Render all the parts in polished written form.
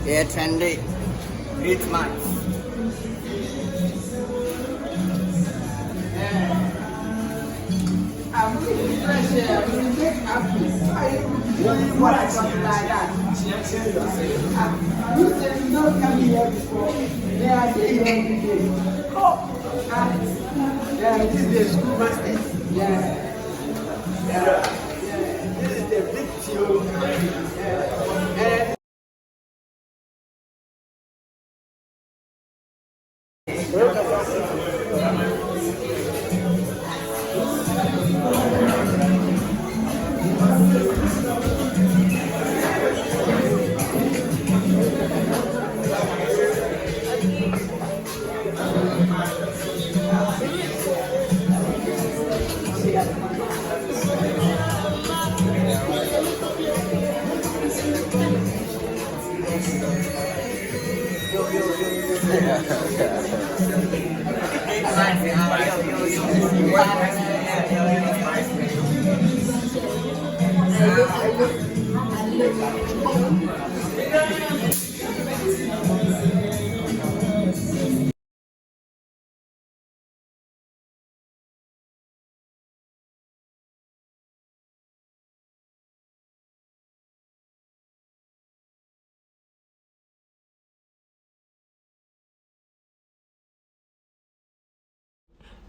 Yeah, trendy. GreatMinds. I'm really fresh here. I'm really happy. What I something like that. You said you don't come here before. Yeah, I see you every day. Oh, yeah, this is the school master. Yeah. This is the big deal.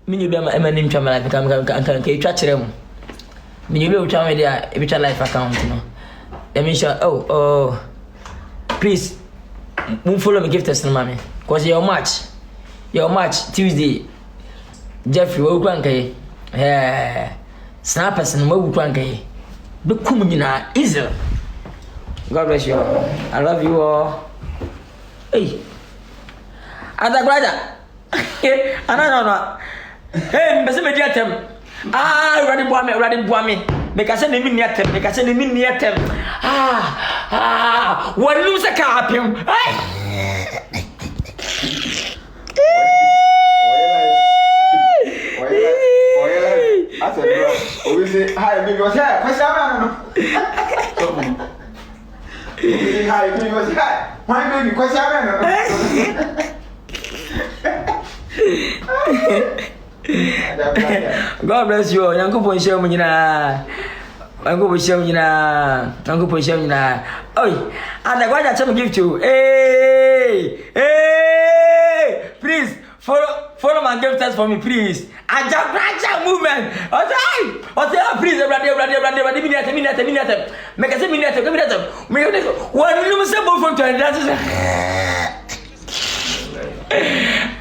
Mini be ma emanim twa life account kan twa kire mu mini be twa me dia e be twa life account no let me show oh please move follow me give test no mama cause your match Tuesday Jeffrey wo kwan kai snappers no wo kwan kai be kum nyina Israel. God bless you all. I love you all. Hey ada brother no hey, mbese me diatem. Ready boy me. Make us me ni atem. One lose a carpim. Hey. I said, we say hi, big was here. What's happening? Hi, big was here. My baby, what's happening? God bless you. Yanko po share mo nyina. Oi, and I got to give to. Hey, please follow my give test for me, please. Aja movement. Okay, please, everybody, minute. Make us a minute. One little simple from 20. That is.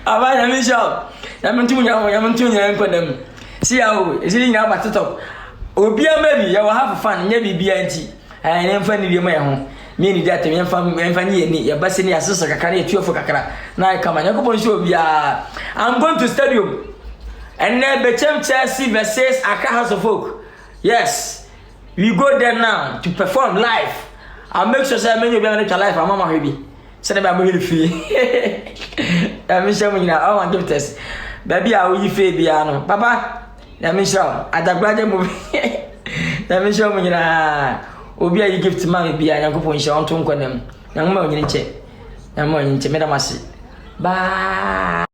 Aba na shop. Yamantunya nkodam. See how is it now at top. Obia maybe you will have fun, nya bibia nti. Eh na mfa ni bi ma ye ho. Me ni data me mfa ni ni ya base ni asesa kakara ya tuofo kakara. Na kama nyakopon show obia. I'm going to stadium. And then Bechem Chelsea versus Accra House of Folk. Yes. We go there now to perform live. I'll make sure say many obia na live mama hwebi. Send me a free. I'm showing you now. I want to test. Baby, I will you feel piano. Papa, let me show. At the brother movie. Let me show you now. Obi, you give to mommy piano. Go for show on to them. Young man, you check. Young man, you check. Bye.